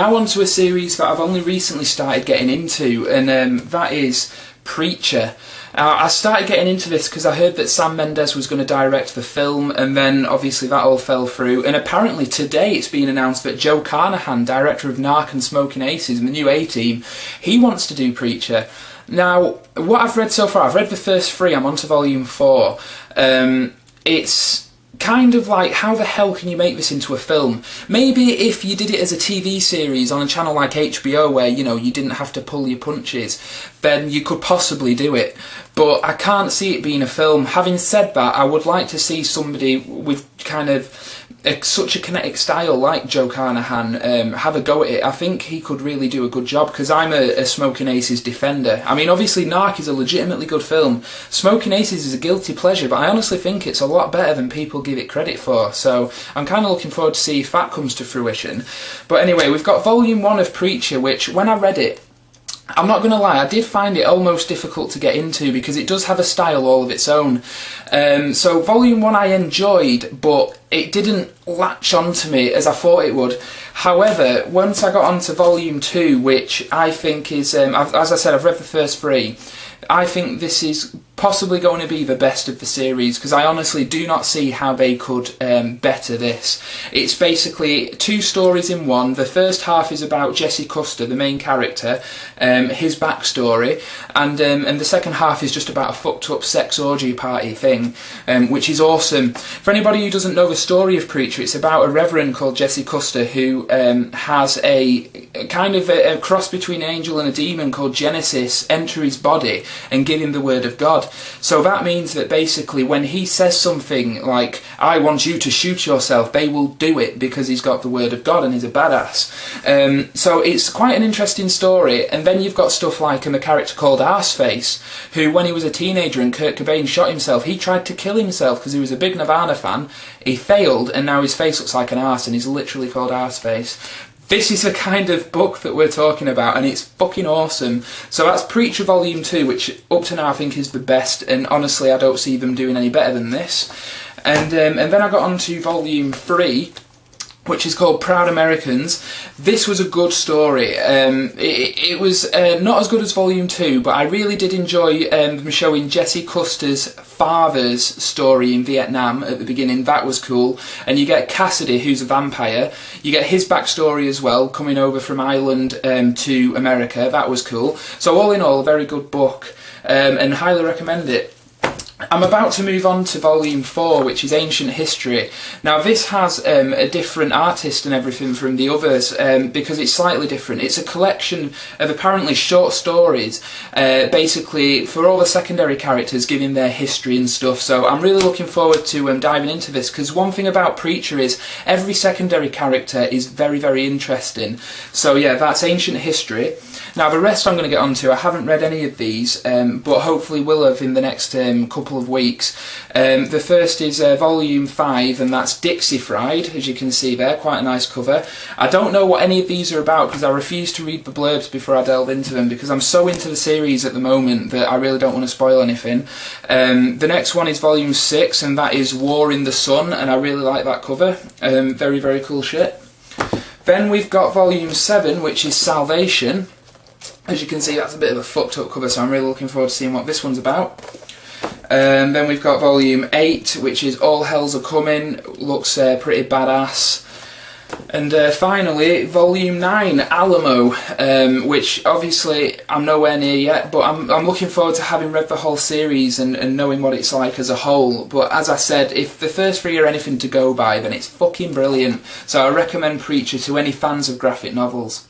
Now on to a series that I've only recently started getting into, and that is Preacher. I started getting into this because I heard that Sam Mendes was going to direct the film, and then obviously that all fell through, and apparently today it's been announced that Joe Carnahan, director of Narc and Smoking Aces and the new A-Team, he wants to do Preacher. Now, what I've read so far, I've read the first 3, I'm on to volume 4. It's kind of like, how the hell can you make this into a film? Maybe if you did it as a TV series on a channel like HBO where, you know, you didn't have to pull your punches, then you could possibly do it. But I can't see it being a film. Having said that, I would like to see somebody with kind of such a kinetic style like Joe Carnahan have a go at it. I think he could really do a good job, because I'm a Smoking Aces defender. I mean, obviously Narc is a legitimately good film. Smoking Aces is a guilty pleasure, but I honestly think it's a lot better than people give it credit for. So I'm kind of looking forward to see if that comes to fruition. But anyway, we've got volume 1 of Preacher, which when I read it, I'm not going to lie, I did find it almost difficult to get into because it does have a style all of its own. So volume 1 I enjoyed, but it didn't latch onto me as I thought it would. However, once I got onto volume 2, which I think is, as I said, I've read the first 3, I think this is possibly going to be the best of the series, because I honestly do not see how they could better this. It's basically 2 stories in one. The first half is about Jesse Custer, the main character, his backstory, and the second half is just about a fucked up sex orgy party thing, which is awesome. For anybody who doesn't know the story of Preacher, it's about a reverend called Jesse Custer who has a kind of a cross between an angel and a demon called Genesis enter his body and give him the word of God. So that means that basically when he says something like, I want you to shoot yourself, they will do it because he's got the word of God and he's a badass. So it's quite an interesting story. And then you've got stuff like a character called Arseface, who when he was a teenager and Kurt Cobain shot himself, he tried to kill himself because he was a big Nirvana fan. He failed, and now his face looks like an arse, and he's literally called Arseface. This is the kind of book that we're talking about, and it's fucking awesome. So that's Preacher Volume 2, which up to now I think is the best, and honestly I don't see them doing any better than this. And then I got on to Volume 3, which is called Proud Americans. This was a good story. It was not as good as Volume 2, but I really did enjoy them showing Jesse Custer's father's story in Vietnam at the beginning. That was cool. And you get Cassidy, who's a vampire. You get his backstory as well, coming over from Ireland to America. That was cool. So all in all, a very good book, and highly recommend it. I'm about to move on to Volume 4, which is Ancient History. Now this has a different artist and everything from the others, because it's slightly different. It's a collection of apparently short stories, basically for all the secondary characters, giving their history and stuff. So I'm really looking forward to diving into this, because one thing about Preacher is every secondary character is very, very interesting. So yeah, that's Ancient History. Now the rest I'm going to get onto, I haven't read any of these, but hopefully will have in the next couple of weeks. The first is Volume 5, and that's Dixie Fried, as you can see there, quite a nice cover. I don't know what any of these are about, because I refuse to read the blurbs before I delve into them, because I'm so into the series at the moment that I really don't want to spoil anything. The next one is Volume 6, and that is War in the Sun, and I really like that cover. Very, very cool shit. Then we've got Volume 7, which is Salvation. As you can see, that's a bit of a fucked up cover, so I'm really looking forward to seeing what this one's about. Then we've got Volume 8, which is All Hells Are Coming. Looks pretty badass. And finally, Volume 9, Alamo, which obviously I'm nowhere near yet, but I'm looking forward to having read the whole series and knowing what it's like as a whole. But as I said, if the first 3 are anything to go by, then it's fucking brilliant. So I recommend Preacher to any fans of graphic novels.